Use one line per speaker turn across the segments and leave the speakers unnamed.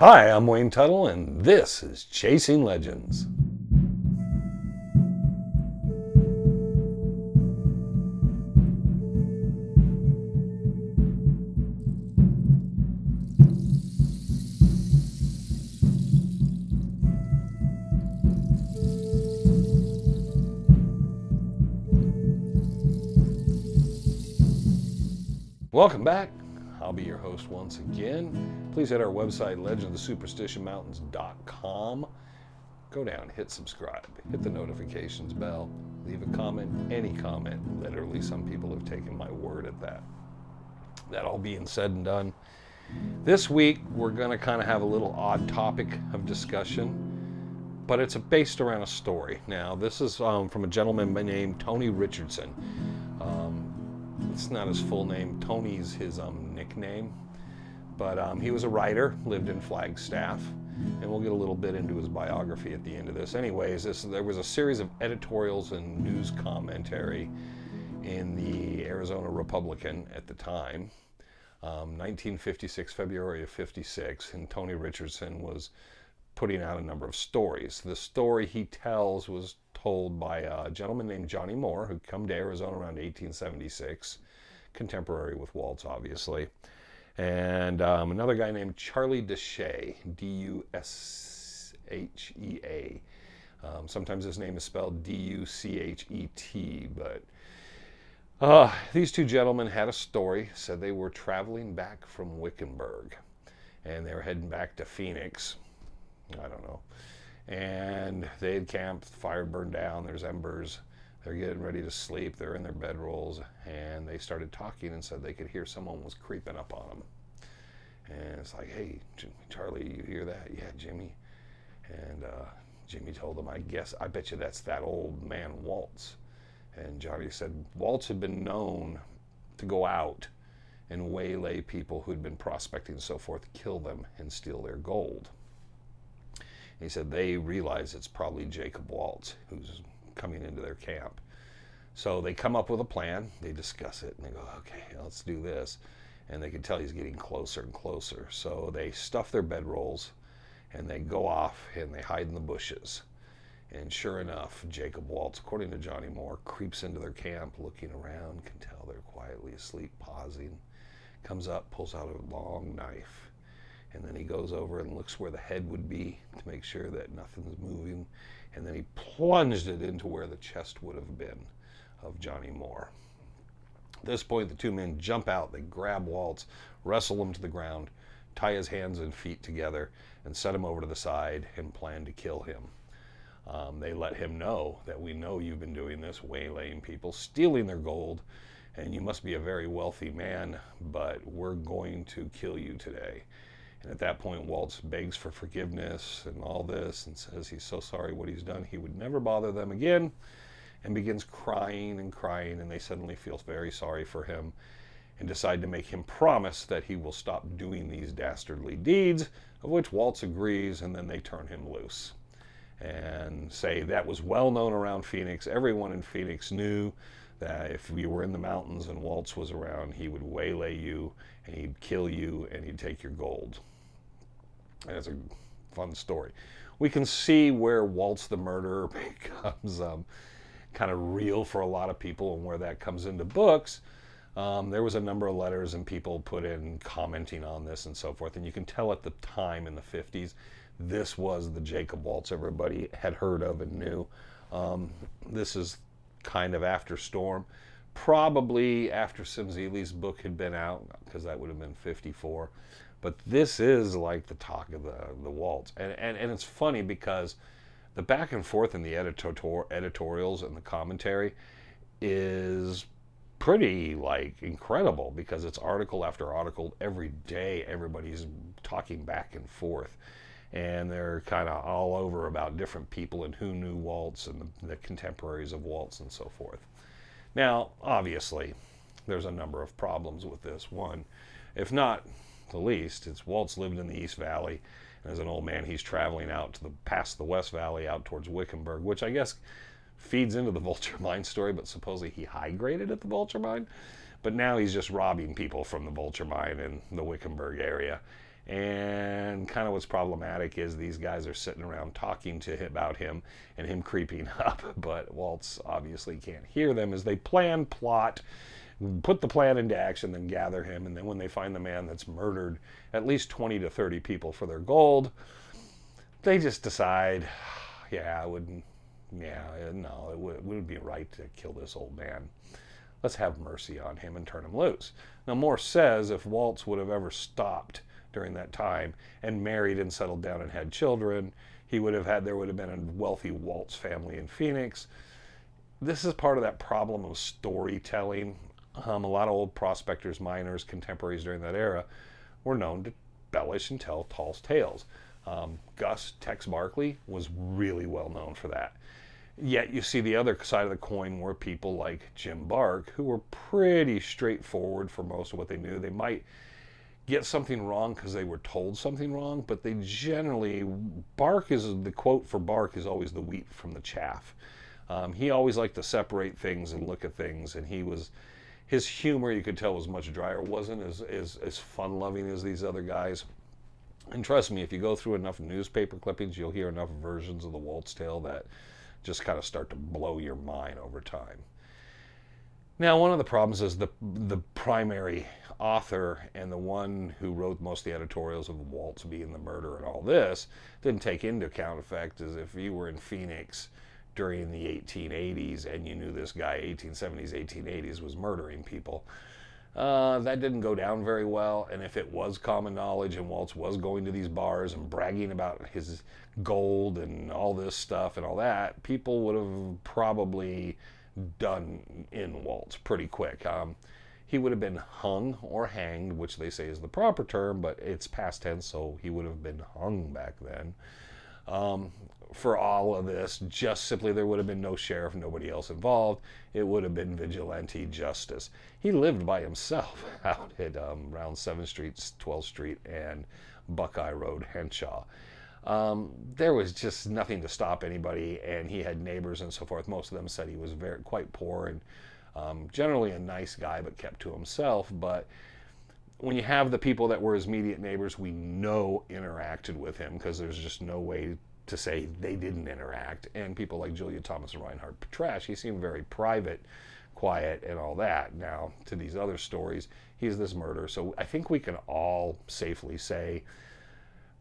Hi, I'm Wayne Tuttle, and this is Chasing Legends. Welcome back. I'll be your host once again. Please hit our website, legendofthesuperstitionmountains.com. Go down, hit subscribe, hit the notifications bell, leave a comment, any comment. Literally, some people have taken my word at that. That all being said and done, this week we're going to kind of have a little odd topic of discussion, but it's based around a story. Now, this is from a gentleman named Tony Richardson. It's not his full name. Tony's his nickname. But he was a writer, lived in Flagstaff, and we'll get a little bit into his biography at the end of this. Anyways, there was a series of editorials and news commentary in the Arizona Republican at the time, 1956, February of 56, and Tony Richardson was putting out a number of stories. The story he tells was told by a gentleman named Johnny Moore, who come to Arizona around 1876, contemporary with Waltz, obviously, and another guy named Charlie Duchea, D-U-S-H-E-A. Sometimes his name is spelled D-U-C-H-E-T, but these two gentlemen had a story, said they were traveling back from Wickenburg, and they were heading back to Phoenix. I don't know. And they had camped, the fire burned down, there's embers, they're getting ready to sleep, they're in their bedrolls, and they started talking and said they could hear someone was creeping up on them. And it's like, hey, Charlie, you hear that? Yeah, Jimmy. And Jimmy told them, I bet you that's that old man Waltz. And Johnny said Waltz had been known to go out and waylay people who'd been prospecting and so forth, kill them and steal their gold. He said they realize it's probably Jacob Waltz who's coming into their camp. So they come up with a plan, they discuss it, and they go, okay, let's do this. And they can tell he's getting closer and closer. So they stuff their bedrolls, and they go off, and they hide in the bushes. And sure enough, Jacob Waltz, according to Johnny Moore, creeps into their camp, looking around, can tell they're quietly asleep, pausing, comes up, pulls out a long knife. And then he goes over and looks where the head would be to make sure that nothing's moving. And then he plunged it into where the chest would have been of Johnny Moore. At this point, the two men jump out. They grab Waltz, wrestle him to the ground, tie his hands and feet together, and set him over to the side and plan to kill him. They let him know that we know you've been doing this, waylaying people, stealing their gold, and you must be a very wealthy man, but we're going to kill you today. And at that point, Waltz begs for forgiveness and all this and says he's so sorry what he's done. He would never bother them again, and begins crying and crying, and they suddenly feel very sorry for him and decide to make him promise that he will stop doing these dastardly deeds, of which Waltz agrees, and then they turn him loose and say that was well known around Phoenix. Everyone in Phoenix knew that if you were in the mountains and Waltz was around, he would waylay you, and he'd kill you, and he'd take your gold. And it's a fun story. We can see where Waltz the murderer becomes kind of real for a lot of people, and where that comes into books. There was a number of letters and people put in commenting on this and so forth, and you can tell at the time in the 50s this was the Jacob Waltz everybody had heard of and knew. This is kind of after Storm, probably after Simzili's book had been out, because that would have been 54. But this is like the talk of the Waltz. And it's funny because the back and forth in the editorials and the commentary is pretty like incredible, because it's article after article every day. Everybody's talking back and forth, and they're kind of all over about different people and who knew Waltz and the contemporaries of Waltz and so forth. Now, obviously, there's a number of problems with this. One, if not the least, it's Waltz lived in the East Valley, and as an old man, he's traveling out to past the West Valley out towards Wickenburg, which I guess feeds into the Vulture Mine story, but supposedly he high-graded at the Vulture Mine. But now he's just robbing people from the Vulture Mine in the Wickenburg area. And kind of what's problematic is these guys are sitting around talking to him about him and him creeping up, but Waltz obviously can't hear them as they plot, put the plan into action, then gather him. And then when they find the man that's murdered at least 20 to 30 people for their gold, they just decide, yeah, no, it wouldn't be right to kill this old man. Let's have mercy on him and turn him loose. Now, Morse says if Waltz would have ever stopped during that time and married and settled down and had children, there would have been a wealthy Waltz family in Phoenix. This is part of that problem of storytelling. A lot of old prospectors, miners, contemporaries during that era were known to embellish and tell false tales. Gus Tex Barkley was really well known for that. Yet you see the other side of the coin were people like Jim Bark, who were pretty straightforward for most of what they knew. They might get something wrong because they were told something wrong, but they generally, the quote for Bark is always the wheat from the chaff. He always liked to separate things and look at things, and his humor, you could tell, was much drier. It wasn't as fun-loving as these other guys. And trust me, if you go through enough newspaper clippings, you'll hear enough versions of the Waltz tale that just kind of start to blow your mind over time. Now, one of the problems is the primary author and the one who wrote most of the editorials of Waltz being the murder and all this didn't take into account the fact is if you were in Phoenix during the 1880s and you knew this guy 1870s, 1880s was murdering people, that didn't go down very well. And if it was common knowledge and Waltz was going to these bars and bragging about his gold and all this stuff and all that, people would have probably done in Waltz pretty quick. He would have been hung or hanged, which they say is the proper term, but it's past tense, so he would have been hung back then. For all of this, just simply there would have been no sheriff, nobody else involved. It would have been vigilante justice. He lived by himself out at around 7th Street, 12th Street, and Buckeye Road, Henshaw. There was just nothing to stop anybody, and he had neighbors and so forth. Most of them said he was quite poor and generally a nice guy, but kept to himself. But when you have the people that were his immediate neighbors, we know interacted with him, because there's just no way to say they didn't interact. And people like Julia Thomas and Reinhard Petrasch, he seemed very private, quiet, and all that. Now, to these other stories, he's this murderer. So I think we can all safely say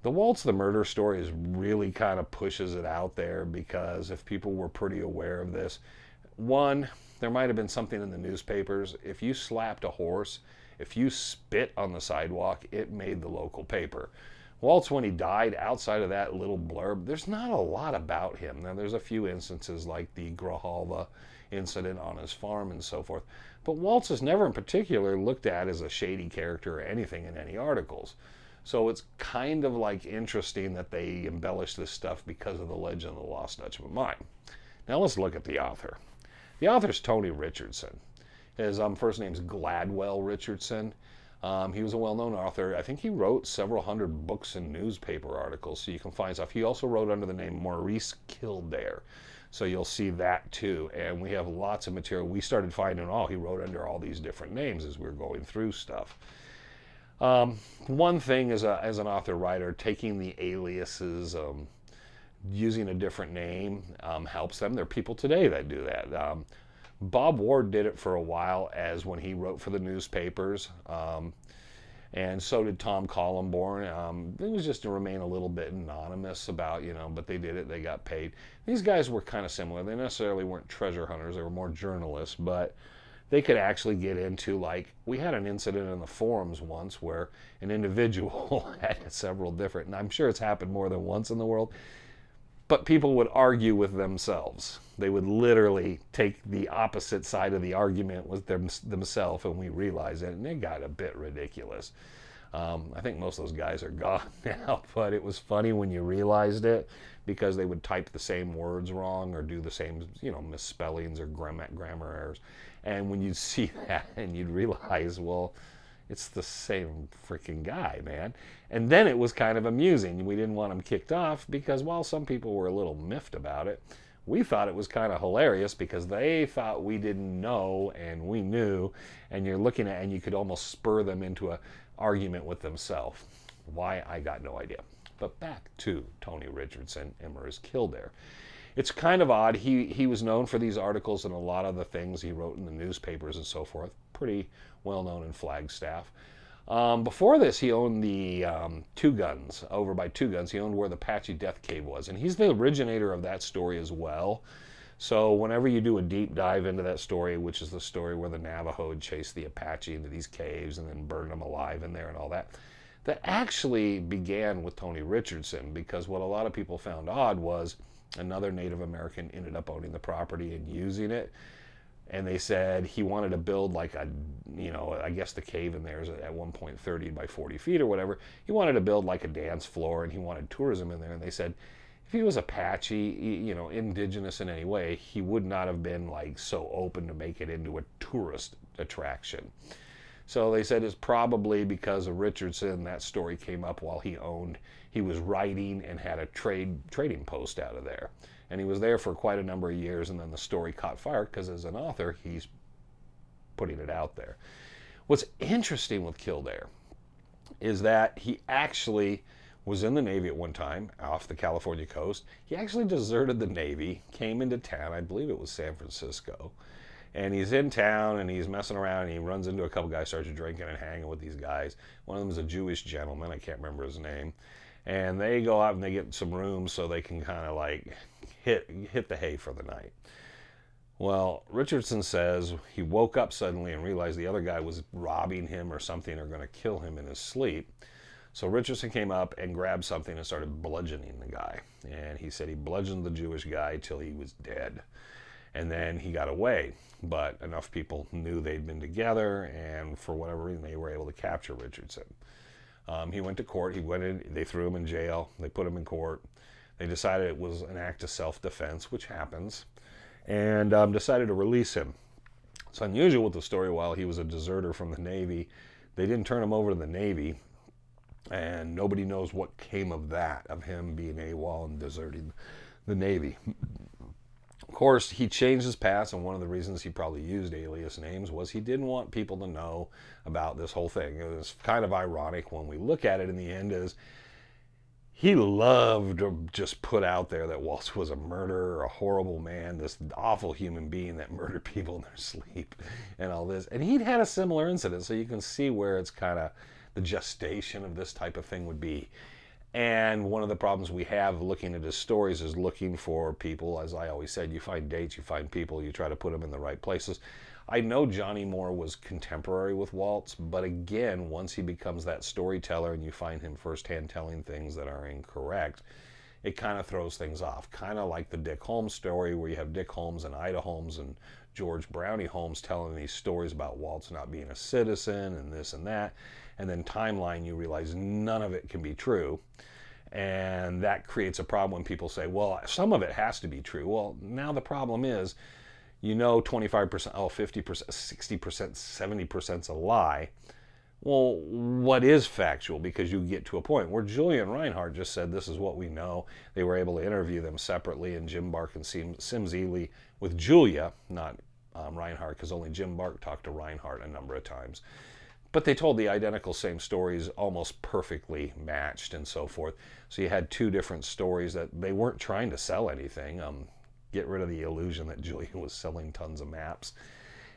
the Waltz the murder story is really kind of pushes it out there, because if people were pretty aware of this, one, there might have been something in the newspapers. If you slapped a horse, if you spit on the sidewalk, it made the local paper. Waltz, when he died, outside of that little blurb, there's not a lot about him. Now, there's a few instances like the Grijalva incident on his farm and so forth, but Waltz is never in particular looked at as a shady character or anything in any articles. So it's kind of like interesting that they embellish this stuff because of the legend of the Lost Dutchman Mine. Now let's look at the author. The author's Tony Richardson. His first name's Gladwell Richardson. He was a well-known author. I think he wrote several hundred books and newspaper articles, so you can find stuff. He also wrote under the name Maurice Kildare, so you'll see that too. And we have lots of material. We started finding, he wrote under all these different names as we were going through stuff. One thing as an author-writer, taking the aliases, using a different name helps them. There are people today that do that. Bob Ward did it for a while as when he wrote for the newspapers, and so did Tom Collenborn. It was just to remain a little bit anonymous about, but they did it, they got paid. These guys were kind of similar. They necessarily weren't treasure hunters, they were more journalists, but they could actually get into, like, we had an incident in the forums once where an individual had several different, and I'm sure it's happened more than once in the world, but people would argue with themselves. They would literally take the opposite side of the argument with themselves, and we realized it, and it got a bit ridiculous. I think most of those guys are gone now, but it was funny when you realized it, because they would type the same words wrong or do the same, misspellings or grammar errors. And when you'd see that and you'd realize, well, it's the same freaking guy, man. And then it was kind of amusing. We didn't want him kicked off because, while some people were a little miffed about it, we thought it was kind of hilarious because they thought we didn't know and we knew, and you're looking at, and you could almost spur them into an argument with themselves. Why, I got no idea. But back to Tony Richardson, Emmer's Kildare. It's kind of odd. He was known for these articles and a lot of the things he wrote in the newspapers and so forth. Pretty well known in Flagstaff. Before this, he owned the Two Guns, over by Two Guns. He owned where the Apache Death Cave was. And he's the originator of that story as well. So whenever you do a deep dive into that story, which is the story where the Navajo had chased the Apache into these caves and then burned them alive in there and all that, that actually began with Tony Richardson, because what a lot of people found odd was another Native American ended up owning the property and using it. And they said he wanted to build like a, I guess the cave in there is at one point 30 by 40 feet or whatever. He wanted to build like a dance floor and he wanted tourism in there. And they said if he was Apache, indigenous in any way, he would not have been like so open to make it into a tourist attraction. So they said it's probably because of Richardson. That story came up while he was writing and had a trading post out of there. And he was there for quite a number of years, and then the story caught fire because as an author, he's putting it out there. What's interesting with Kildare is that he actually was in the Navy at one time off the California coast. He actually deserted the Navy, came into town, I believe it was San Francisco, and he's in town and he's messing around and he runs into a couple guys, starts drinking and hanging with these guys. One of them is a Jewish gentleman, I can't remember his name. And they go out and they get some rooms so they can kind of like hit the hay for the night. Well, Richardson says he woke up suddenly and realized the other guy was robbing him or something or going to kill him in his sleep. So Richardson came up and grabbed something and started bludgeoning the guy. And he said he bludgeoned the Jewish guy till he was dead. And then he got away. But enough people knew they'd been together, and for whatever reason they were able to capture Richardson. He went to court. He went in. They threw him in jail. They put him in court. They decided it was an act of self-defense, which happens, and decided to release him. It's unusual with the story. While he was a deserter from the Navy, they didn't turn him over to the Navy, and nobody knows what came of that, of him being AWOL and deserting the Navy. Of course, he changed his past, and one of the reasons he probably used alias names was he didn't want people to know about this whole thing. It was kind of ironic when we look at it in the end, is he loved to just put out there that Waltz was a murderer, a horrible man, this awful human being that murdered people in their sleep and all this. And he'd had a similar incident, so you can see where it's kind of the gestation of this type of thing would be. And one of the problems we have looking at his stories is looking for people. As I always said, you find dates, you find people, you try to put them in the right places. I know Johnny Moore was contemporary with Waltz, but again, once he becomes that storyteller and you find him firsthand telling things that are incorrect, it kind of throws things off. Kind of like the Dick Holmes story, where you have Dick Holmes and Ida Holmes and George Brownie Holmes telling these stories about Waltz not being a citizen and this and that. And then timeline, you realize none of it can be true. And that creates a problem when people say, well, some of it has to be true. Well, now the problem is, 25%, 50%, 60%, 70% is a lie. Well, what is factual? Because you get to a point where Julia and Reinhardt just said, this is what we know. They were able to interview them separately, and Jim Bark and Sims Ely with Julia, not Reinhardt, because only Jim Bark talked to Reinhardt a number of times. But they told the identical same stories, almost perfectly matched and so forth. So you had two different stories that they weren't trying to sell anything. Get rid of the illusion that Julia was selling tons of maps.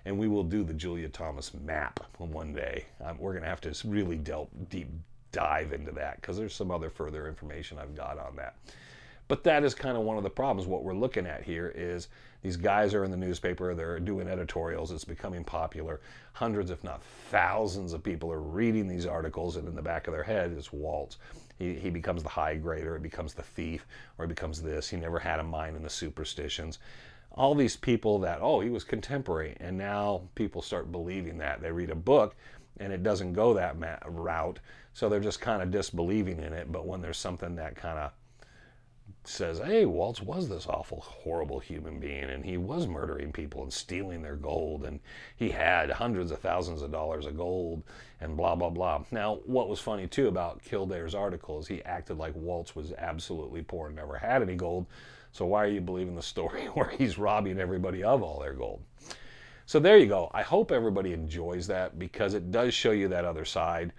And we will do the Julia Thomas map one day. We're going to have to really deep dive into that, because there's some other further information I've got on that. But that is kind of one of the problems. What we're looking at here is these guys are in the newspaper, they're doing editorials, it's becoming popular. Hundreds, if not thousands of people are reading these articles, and in the back of their head is Waltz. He becomes the high grader, he becomes the thief, or he becomes this. He never had a mind in the superstitions. All these people that, oh, he was contemporary, and now people start believing that. They read a book, and it doesn't go that route, so they're just kind of disbelieving in it. But when there's something that kind of says, hey, Waltz was this awful, horrible human being, and he was murdering people and stealing their gold, and he had hundreds of thousands of dollars of gold, and blah, blah, blah. Now, what was funny, too, about Kildare's article is he acted like Waltz was absolutely poor and never had any gold, so why are you believing the story where he's robbing everybody of all their gold? So there you go. I hope everybody enjoys that, because it does show you that other side.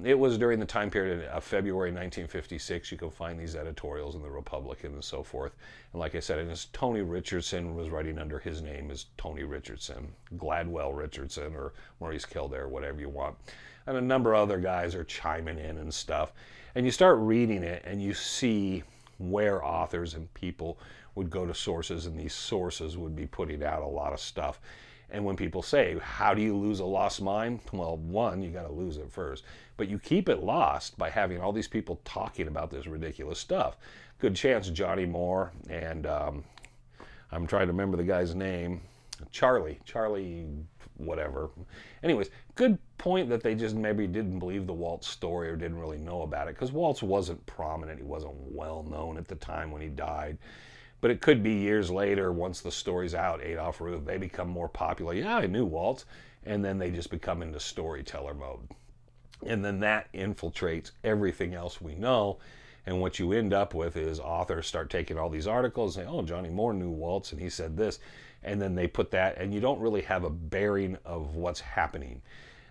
It was during the time period of February 1956. You can find these editorials in the Republican and so forth. And like I said, it is Tony Richardson was writing under his name as Tony Richardson, Gladwell Richardson, or Maurice Kildare, whatever you want. And a number of other guys are chiming in and stuff. And you start reading it and you see where authors and people would go to sources, and these sources would be putting out a lot of stuff. And when people say, how do you lose a lost mine? Well, one, you got to lose it first. But you keep it lost by having all these people talking about this ridiculous stuff. Good chance Johnny Moore and I'm trying to remember the guy's name, Charlie whatever. Anyways, good point that they just maybe didn't believe the Waltz story or didn't really know about it, because Waltz wasn't prominent. He wasn't well known at the time when he died. But it could be years later, once the story's out, Adolph Ruth, they become more popular. Yeah, I knew Waltz. And then they just become into storyteller mode. And then that infiltrates everything else we know. And what you end up with is authors start taking all these articles and say, oh, Johnny Moore knew Waltz and he said this. And then they put that, and you don't really have a bearing of what's happening.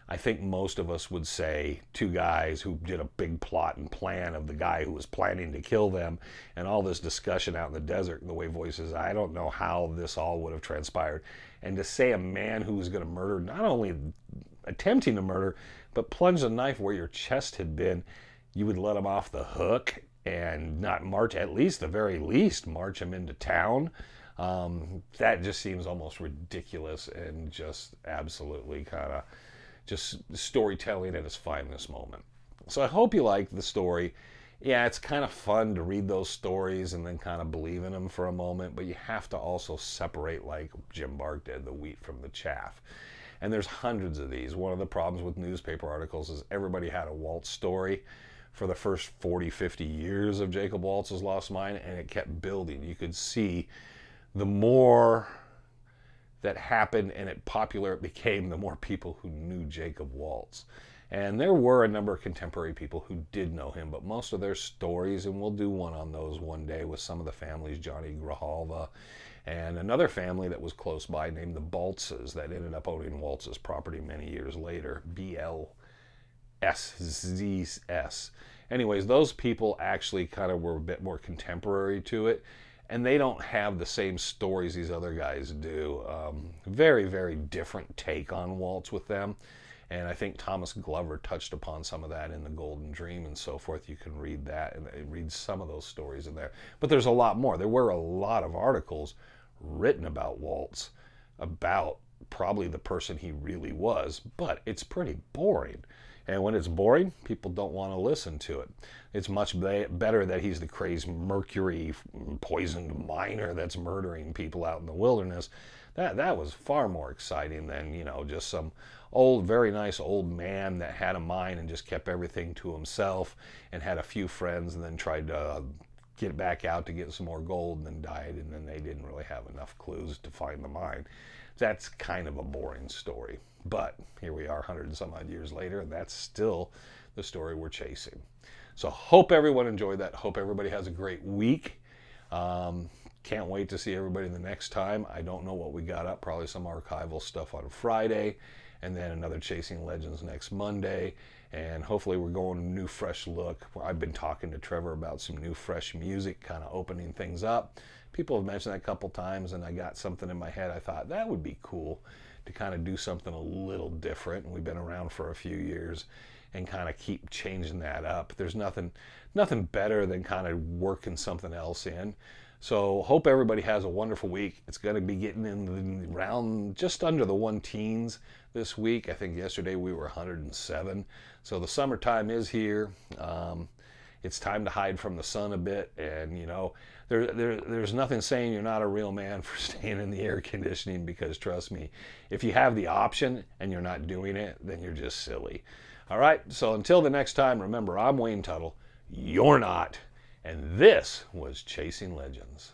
I think most of us would say two guys who did a big plot and plan of the guy who was planning to kill them, and all this discussion out in the desert, the way voices, I don't know how this all would have transpired. And to say a man who was going to murder, not only attempting to murder, but plunge a knife where your chest had been, you would let him off the hook and not march, at least the very least, march him into town. That just seems almost ridiculous and just absolutely kind of just storytelling at its finest moment. So I hope you like the story. Yeah, it's kind of fun to read those stories and then kind of believe in them for a moment, but you have to also separate, like Jim Bark did, the wheat from the chaff. And there's hundreds of these. One of the problems with newspaper articles is everybody had a Waltz story for the first 40, 50 years of Jacob Waltz's Lost Mine, and it kept building. You could see the more that happened and popular it became, the more people who knew Jacob Waltz. And there were a number of contemporary people who did know him, but most of their stories, and we'll do one on those one day with some of the families, Johnny Grijalva, and another family that was close by named the Baltzes that ended up owning Waltz's property many years later, BLSZS. Anyways, those people actually kind of were a bit more contemporary to it, and they don't have the same stories these other guys do. Very, very different take on Waltz with them. And I think Thomas Glover touched upon some of that in The Golden Dream and so forth. You can read that and read some of those stories in there. But there's a lot more. There were a lot of articles written about Waltz, about probably the person he really was, but it's pretty boring. And when it's boring, people don't want to listen to it. It's much better that he's the crazed mercury poisoned miner that's murdering people out in the wilderness. That was far more exciting than, you know, just some old, very nice old man that had a mine and just kept everything to himself and had a few friends and then tried to get back out to get some more gold and then died, and then they didn't really have enough clues to find the mine. That's kind of a boring story. But here we are 100 and some odd years later, and that's still the story we're chasing. So hope everyone enjoyed that. Hope everybody has a great week. Can't wait to see everybody the next time. I don't know what we got up. Probably some archival stuff on Friday, and then another Chasing Legends next Monday. And hopefully we're going a new, fresh look. I've been talking to Trevor about some new, fresh music, kind of opening things up. People have mentioned that a couple times, and I got something in my head. I thought that would be cool to kind of do something a little different. And we've been around for a few years and kind of keep changing that up. There's nothing better than kind of working something else in. So hope everybody has a wonderful week. It's going to be getting in around just under the 110s this week. I think yesterday we were 107. So the summertime is here. It's time to hide from the sun a bit. And, you know, there's nothing saying you're not a real man for staying in the air conditioning, because trust me, if you have the option and you're not doing it, then you're just silly. All right. So until the next time, remember, I'm Wayne Tuttle. You're not. And this was Chasing Legends.